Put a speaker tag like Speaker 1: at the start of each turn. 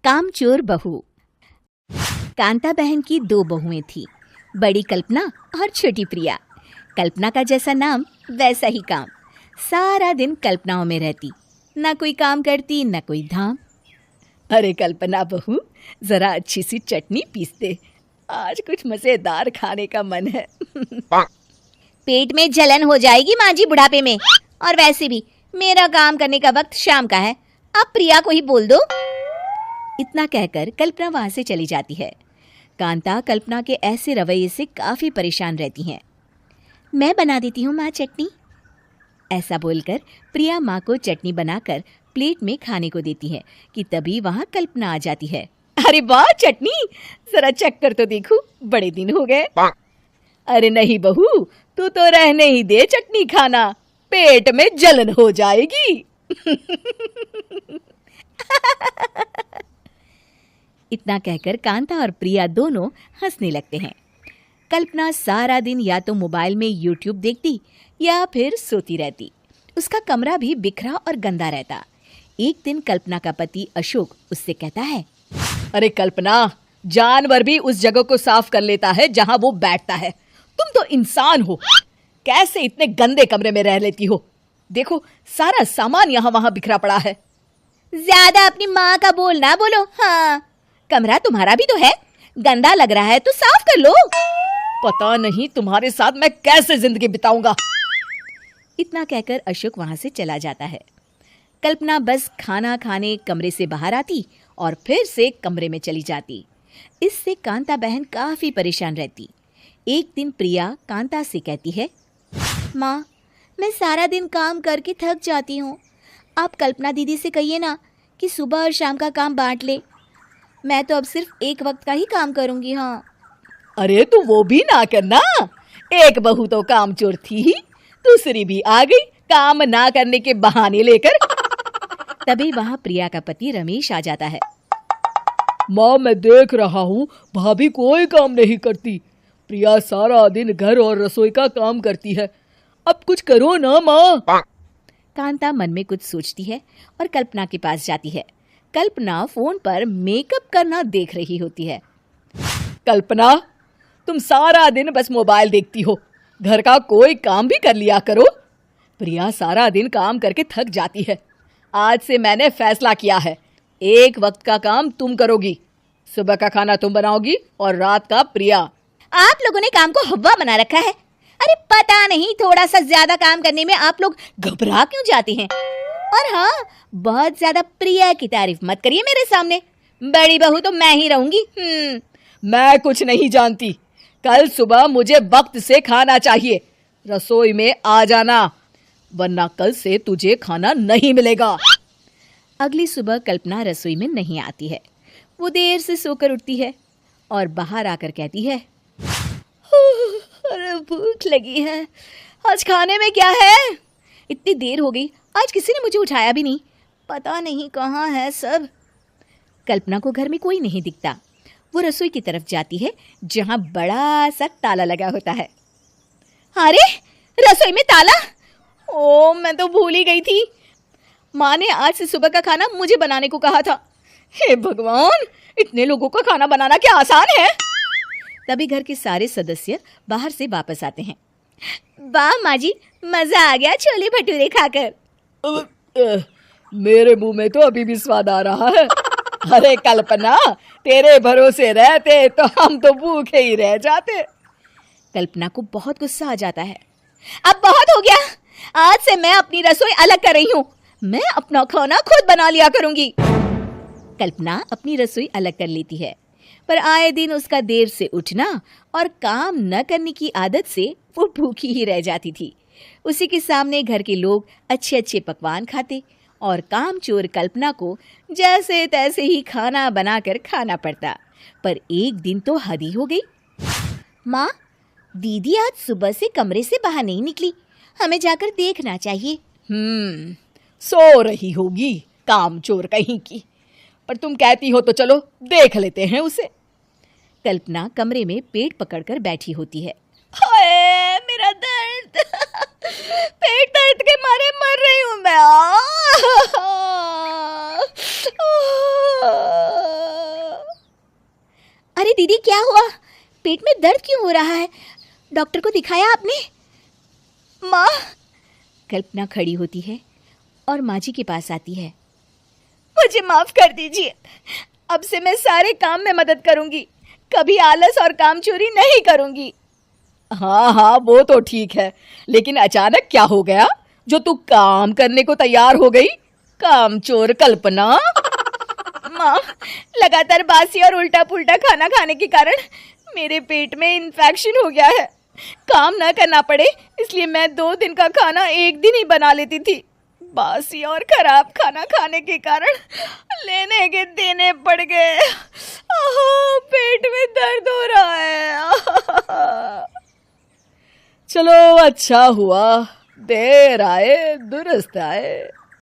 Speaker 1: कामचोर बहू। कांता बहन की 2 बहुएं थी, बड़ी कल्पना और छोटी प्रिया। कल्पना का जैसा नाम वैसा ही काम। सारा दिन कल्पनाओं में रहती, ना कोई काम करती ना कोई धाम। अरे कल्पना बहू, जरा अच्छी सी चटनी पीस दे, आज कुछ मजेदार खाने का मन है।
Speaker 2: पेट में जलन हो जाएगी माँ जी बुढ़ापे में, और वैसे भी मेरा काम करने का वक्त शाम का है, आप प्रिया को ही बोल दो।
Speaker 1: इतना कहकर कल्पना वहां से चली जाती है। कांता कल्पना के ऐसे रवैये से काफी परेशान रहती हैं। मैं बना देती हूँ माँ चटनी। ऐसा बोलकर प्रिया माँ को चटनी बनाकर प्लेट में खाने को देती है कि तभी वहां कल्पना आ जाती है। अरे वाह चटनी, जरा चख कर तो देखूं, बड़े दिन हो गए। अरे नहीं बहू, तू तो रहने ही दे चटनी खाना, पेट में जलन हो जाएगी। इतना कहकर कांता और प्रिया दोनों हंसने लगते हैं। कल्पना सारा दिन या तो मोबाइल में यूट्यूब देखती या फिर सोती रहती। उसका कमरा भी बिखरा और गंदा रहता। एक दिन कल्पना का पति अशोक उससे कहता है, अरे कल्पना, जानवर भी उस जगह को साफ कर लेता है जहां वो बैठता है, तुम तो इंसान हो, कैसे इतने गंदे कमरे में रह लेती हो? देखो सारा सामान यहाँ वहां बिखरा पड़ा है।
Speaker 2: ज्यादा अपनी माँ का बोल ना बोलो। हाँ, कमरा तुम्हारा भी तो है, गंदा लग रहा है तो साफ कर लो।
Speaker 1: पता नहीं तुम्हारे साथ मैं कैसे जिंदगी बिताऊंगा। इतना कहकर अशोक वहां से चला जाता है। कल्पना बस खाना खाने कमरे से बाहर आती और फिर से कमरे में चली जाती। इससे कांता बहन काफी परेशान रहती। एक दिन प्रिया कांता से कहती है,
Speaker 2: माँ, मैं सारा दिन काम करके थक जाती हूँ, आप कल्पना दीदी से कहिए ना कि सुबह और शाम का काम बांट ले। मैं तो अब सिर्फ एक वक्त का ही काम करूँगी। हाँ।
Speaker 1: अरे तू वो भी ना करना, एक बहू तो कामचोर थी ही, दूसरी भी आ गई काम ना करने के बहाने लेकर। तभी वहां प्रिया का पति रमेश आ जाता है।
Speaker 3: माँ, मैं देख रहा हूँ भाभी कोई काम नहीं करती, प्रिया सारा दिन घर और रसोई का काम करती है, अब कुछ करो ना माँ।
Speaker 1: कांता मन में कुछ सोचती है और कल्पना के पास जाती है। कल्पना फोन पर मेकअप करना देख रही होती है। कल्पना, तुम सारा दिन बस मोबाइल देखती हो, घर का कोई काम भी कर लिया करो। प्रिया सारा दिन काम करके थक जाती है। आज से मैंने फैसला किया है, एक वक्त का काम तुम करोगी, सुबह का खाना तुम बनाओगी और रात का प्रिया।
Speaker 2: आप लोगों ने काम को हवा बना रखा है। अरे पता नहीं थोड़ा सा ज्यादा काम करने में आप लोग घबरा क्यों जाते हैं। और हाँ, बहुत ज्यादा प्रिया की तारीफ मत करिए मेरे सामने, बड़ी बहू तो मैं ही रहूंगी।
Speaker 1: मैं कुछ नहीं जानती, कल सुबह मुझे वक्त से खाना चाहिए, रसोई में आ जाना, वरना कल से तुझे खाना नहीं मिलेगा। अगली सुबह कल्पना रसोई में नहीं आती है। वो देर से सोकर उठती है और बाहर आकर कहती है, अरे भूख लगी है, आज खाने में क्या है? इतनी देर हो गई, आज किसी ने मुझे उठाया भी नहीं, पता नहीं कहाँ है सब। कल्पना को घर में कोई नहीं दिखता। वो रसोई की तरफ जाती है जहां बड़ा सा ताला लगा होता है। अरे रसोई में ताला! ओ, मैं तो भूल ही गई थी। माँ ने आज से सुबह का खाना मुझे बनाने को कहा था। हे भगवान, इतने लोगों का खाना बनाना क्या आसान है? तभी घर के सारे सदस्य बाहर से वापस आते हैं।
Speaker 2: वाह माँ जी, मजा आ गया छोले भटूरे खाकर।
Speaker 3: मेरे मुंह में तो अभी भी स्वाद आ रहा है।
Speaker 1: अरे कल्पना, तेरे भरोसे रहते तो हम तो भूखे ही रह जाते। कल्पना को बहुत गुस्सा आ जाता है।
Speaker 2: अब बहुत हो गया, आज से मैं अपनी रसोई अलग कर रही हूँ, मैं अपना खाना खुद बना लिया करूंगी।
Speaker 1: कल्पना अपनी रसोई अलग कर लेती है, पर आए दिन उसका देर से उठना और काम न करने की आदत से वो भूखी ही रह जाती थी। उसी के सामने घर के लोग अच्छे अच्छे पकवान खाते और कामचोर कल्पना को जैसे तैसे ही खाना बनाकर खाना पड़ता। पर एक दिन तो हद ही हो गई।
Speaker 2: माँ, दीदी आज सुबह से कमरे से बाहर नहीं निकली, हमें जाकर देखना चाहिए।
Speaker 1: सो रही होगी कामचोर कहीं की, पर तुम कहती हो तो चलो देख लेते हैं उसे। कल्पना कमरे में पेट पकड़कर बैठी होती है। हाय मेरा दर्द, पेट दर्द के मारे मर रही हूं मैं।
Speaker 2: दीदी क्या हुआ? पेट में दर्द क्यों हो रहा है? डॉक्टर को दिखाया आपने?
Speaker 1: माँ।
Speaker 2: कल्पना खड़ी होती है और माँ जी के पास आती है।
Speaker 1: मुझे माफ कर दीजिए, अब से मैं सारे काम में मदद करूंगी, कभी आलस और काम चोरी नहीं करूंगी।
Speaker 3: हाँ हाँ, वो तो ठीक है, लेकिन अचानक क्या हो गया जो तू काम करने को तैयार हो गई? कामचोर कल्पना।
Speaker 1: माँ, लगातार बासी और उल्टा पुल्टा खाना खाने के कारण मेरे पेट में इन्फेक्शन हो गया है। काम न करना पड़े इसलिए मैं 2 दिन का खाना एक दिन ही बना लेती थी। बासी और खराब खाना खाने के कारण लेने के देने पड़ गए। पेट में दर्द हो रहा है।
Speaker 3: चलो अच्छा हुआ, देर आए दुरुस्त आए।